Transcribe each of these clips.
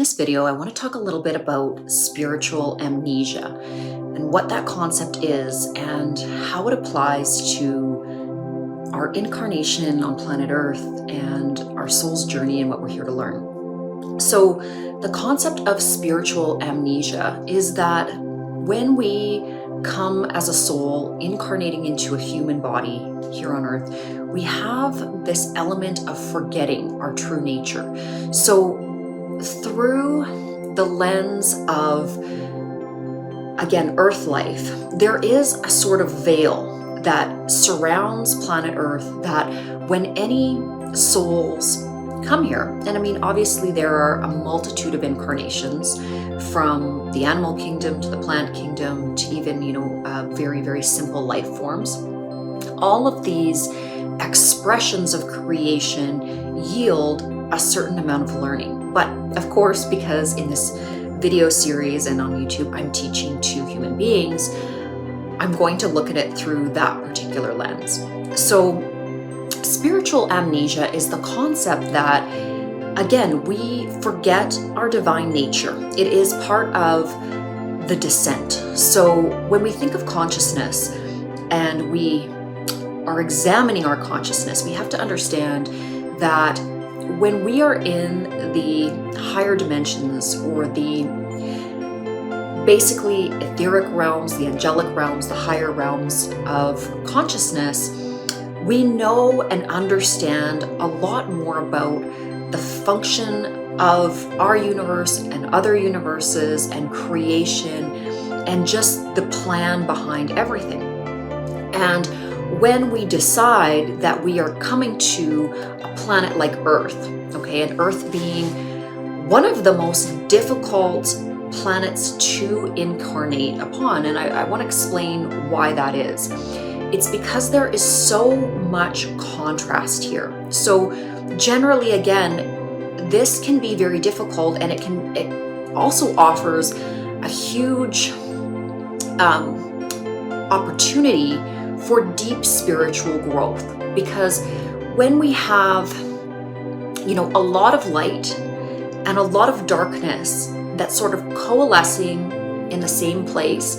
this video, I want to talk a little bit about spiritual amnesia and what that concept is and how it applies to our incarnation on planet Earth and our soul's journey and what we're here to learn. So the concept of spiritual amnesia is that when we come as a soul incarnating into a human body here on Earth, we have this element of forgetting our true nature. So through the lens of, again, Earth life, there is a sort of veil that surrounds planet Earth that when any souls come here, and I mean, obviously there are a multitude of incarnations from the animal kingdom to the plant kingdom to even, very, very simple life forms. All of these expressions of creation yield a certain amount of learning. But of course, because in this video series and on YouTube, I'm teaching to human beings, I'm going to look at it through that particular lens. So spiritual amnesia is the concept that, again, we forget our divine nature. It is part of the descent. So when we think of consciousness and we are examining our consciousness, we have to understand that when we are in the higher dimensions or the basically etheric realms, the angelic realms, the higher realms of consciousness, we know and understand a lot more about the function of our universe and other universes and creation and just the plan behind everything. And when we decide that we are coming to a planet like Earth, okay, and Earth being one of the most difficult planets to incarnate upon, and I want to explain why that is. It's because there is so much contrast here. So generally, again, this can be very difficult, and it also offers a huge opportunity for deep spiritual growth, because when we have a lot of light and a lot of darkness that's sort of coalescing in the same place,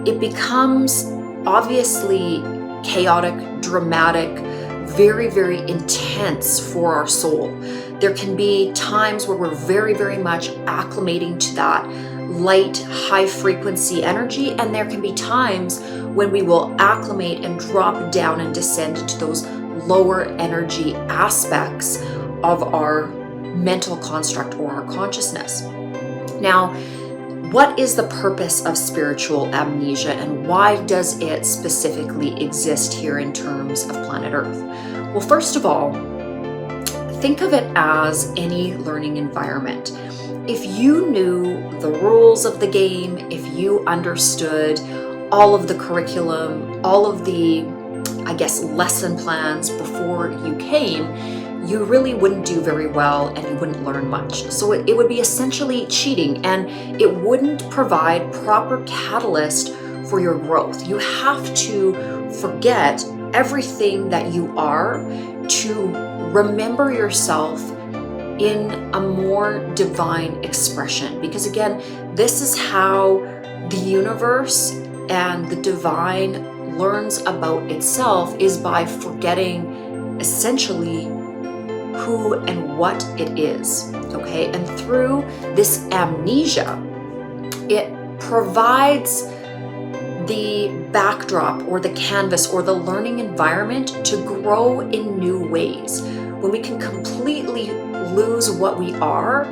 it becomes obviously chaotic, dramatic, very, very intense for our soul. There can be times where we're very, very much acclimating to that light, high frequency energy, and there can be times when we will acclimate and drop down and descend into those lower energy aspects of our mental construct or our consciousness. Now, what is the purpose of spiritual amnesia, and why does it specifically exist here in terms of planet Earth? Well, first of all, think of it as any learning environment. If you knew the rules of the game, if you understood all of the curriculum, all of the, lesson plans before you came, you really wouldn't do very well and you wouldn't learn much. So it would be essentially cheating, and it wouldn't provide proper catalyst for your growth. You have to forget everything that you are to remember yourself in a more divine expression. Because again, this is how the universe and the divine learns about itself, is by forgetting essentially who and what it is, okay? And through this amnesia, it provides the backdrop or the canvas or the learning environment to grow in new ways. When we can completely lose what we are,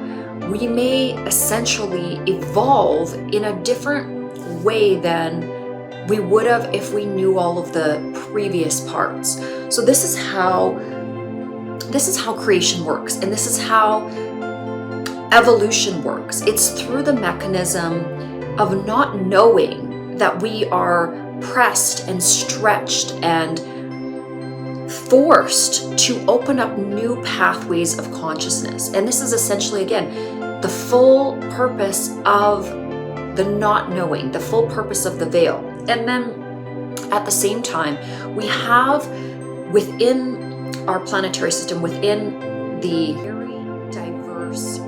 we may essentially evolve in a different way than we would have if we knew all of the previous parts. So this is how creation works, and this is how evolution works. It's through the mechanism of not knowing that we are pressed and stretched and forced to open up new pathways of consciousness. And this is essentially, again, the full purpose of the not knowing, the full purpose of the veil. And then at the same time, we have within our planetary system, within the very diverse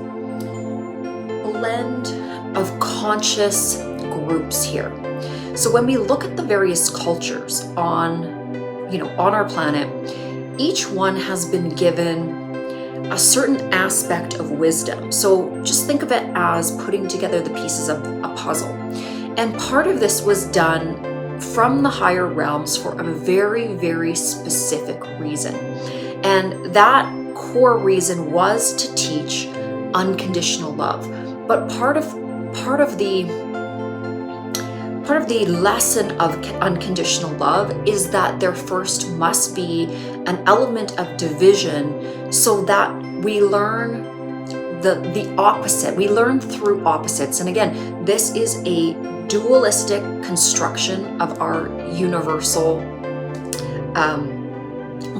blend of conscious groups here. So when we look at the various cultures on our planet, each one has been given a certain aspect of wisdom. So just think of it as putting together the pieces of a puzzle. And part of this was done from the higher realms for a very, very specific reason. And that core reason was to teach unconditional love. But part of the lesson of unconditional love is that there first must be an element of division so that we learn the opposite. We learn through opposites. And again, this is a dualistic construction of our universal,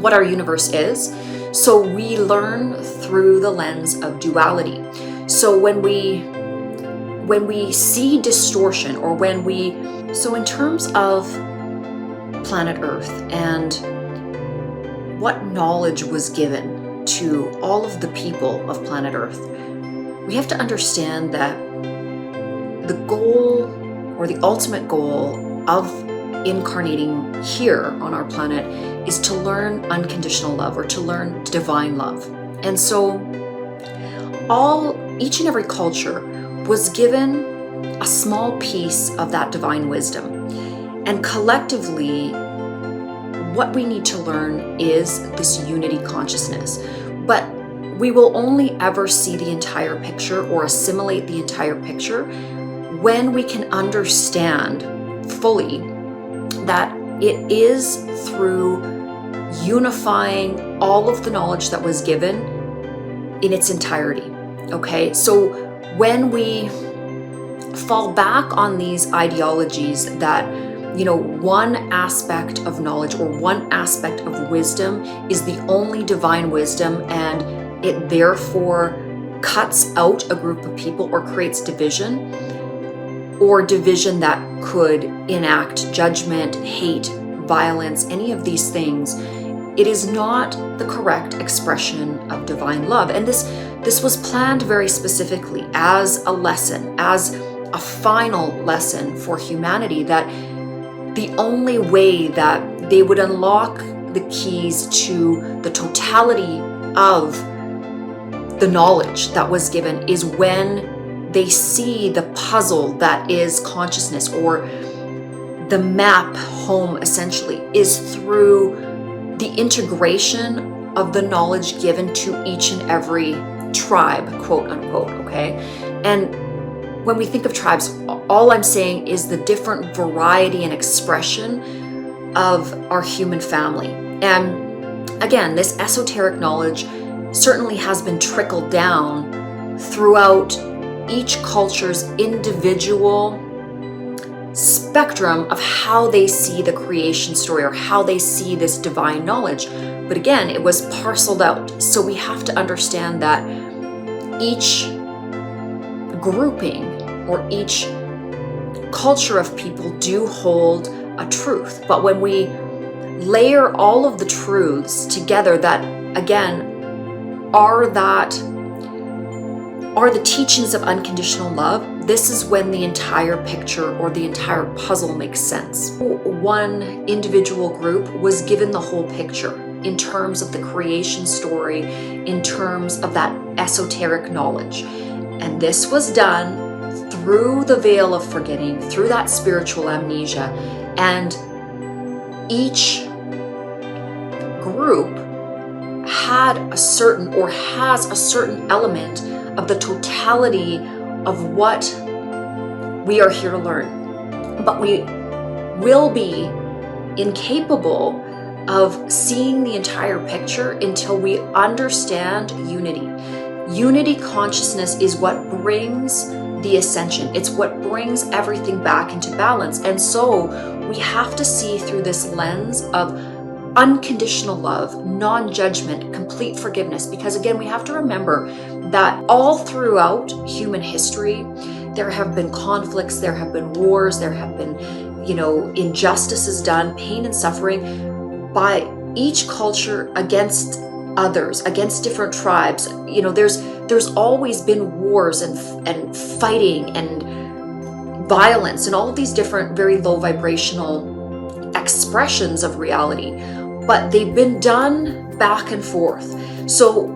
what our universe is. So we learn through the lens of duality. So when we see distortion, or so in terms of planet Earth and what knowledge was given to all of the people of planet Earth, we have to understand that the goal, or the ultimate goal of incarnating here on our planet, is to learn unconditional love, or to learn divine love. And so each and every culture was given a small piece of that divine wisdom. And collectively, what we need to learn is this unity consciousness. But we will only ever see the entire picture or assimilate the entire picture when we can understand fully that it is through unifying all of the knowledge that was given in its entirety. Okay, so when we fall back on these ideologies that one aspect of knowledge or one aspect of wisdom is the only divine wisdom, and it therefore cuts out a group of people or creates division, or division that could enact judgment, hate, violence, any of these things, it is not the correct expression of divine love. And this was planned very specifically as a lesson, as a final lesson for humanity, that the only way that they would unlock the keys to the totality of the knowledge that was given is when they see the puzzle that is consciousness, or the map home essentially is through the integration of the knowledge given to each and every tribe, quote unquote, okay? And when we think of tribes, all I'm saying is the different variety and expression of our human family. And again, this esoteric knowledge certainly has been trickled down throughout each culture's individual spectrum of how they see the creation story, or how they see this divine knowledge. But again, it was parceled out. So we have to understand that each grouping or each culture of people do hold a truth. But when we layer all of the truths together that, again, are the teachings of unconditional love, this is when the entire picture or the entire puzzle makes sense. One individual group was given the whole picture in terms of the creation story, in terms of that esoteric knowledge. And this was done through the veil of forgetting, through that spiritual amnesia. And each group had a certain, or has a certain element of the totality of what we are here to learn. But we will be incapable of seeing the entire picture until we understand unity. Unity consciousness is what brings the ascension. It's what brings everything back into balance. And so we have to see through this lens of unconditional love, non-judgment, complete forgiveness. Because again, we have to remember that all throughout human history, there have been conflicts, there have been wars, there have been, injustices done, pain and suffering by each culture against others, against different tribes. You know, there's always been wars and fighting and violence and all of these different very low vibrational expressions of reality, but they've been done back and forth. So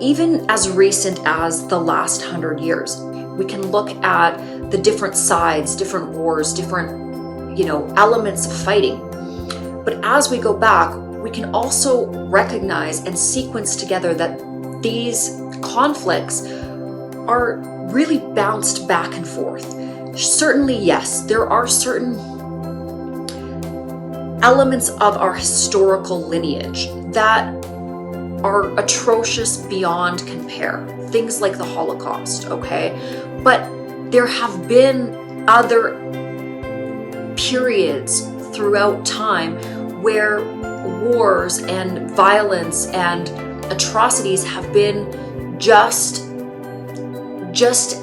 even as recent as the last 100 years, we can look at the different sides, different wars, different, you know, elements of fighting. But as we go back, we can also recognize and sequence together that these conflicts are really bounced back and forth. Certainly, yes, there are certain elements of our historical lineage that are atrocious beyond compare. Things like the Holocaust, okay? But there have been other periods throughout time where wars and violence and atrocities have been just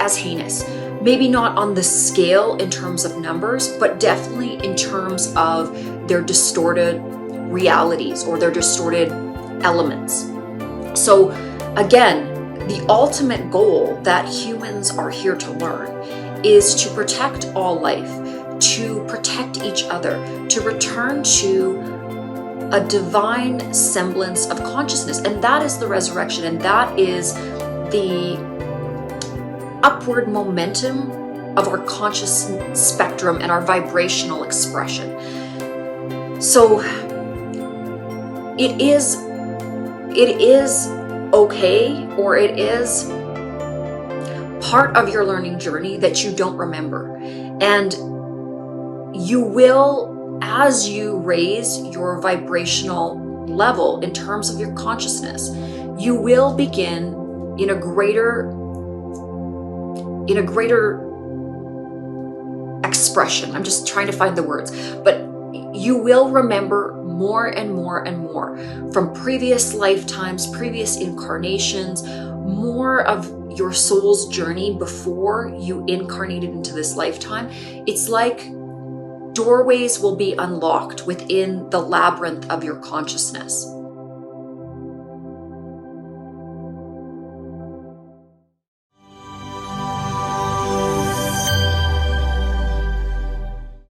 as heinous. Maybe not on the scale in terms of numbers, but definitely in terms of their distorted realities or their distorted elements. So again, the ultimate goal that humans are here to learn is to protect all life, to protect each other, to return to a divine semblance of consciousness. And that is the resurrection, and that is the upward momentum of our conscious spectrum and our vibrational expression. So it is okay, or it is part of your learning journey that you don't remember. And you will, as you raise your vibrational level in terms of your consciousness, you will begin in a greater expression. I'm just trying to find the words, but you will remember more and more and more from previous lifetimes, previous incarnations, more of your soul's journey before you incarnated into this lifetime. It's like doorways will be unlocked within the labyrinth of your consciousness.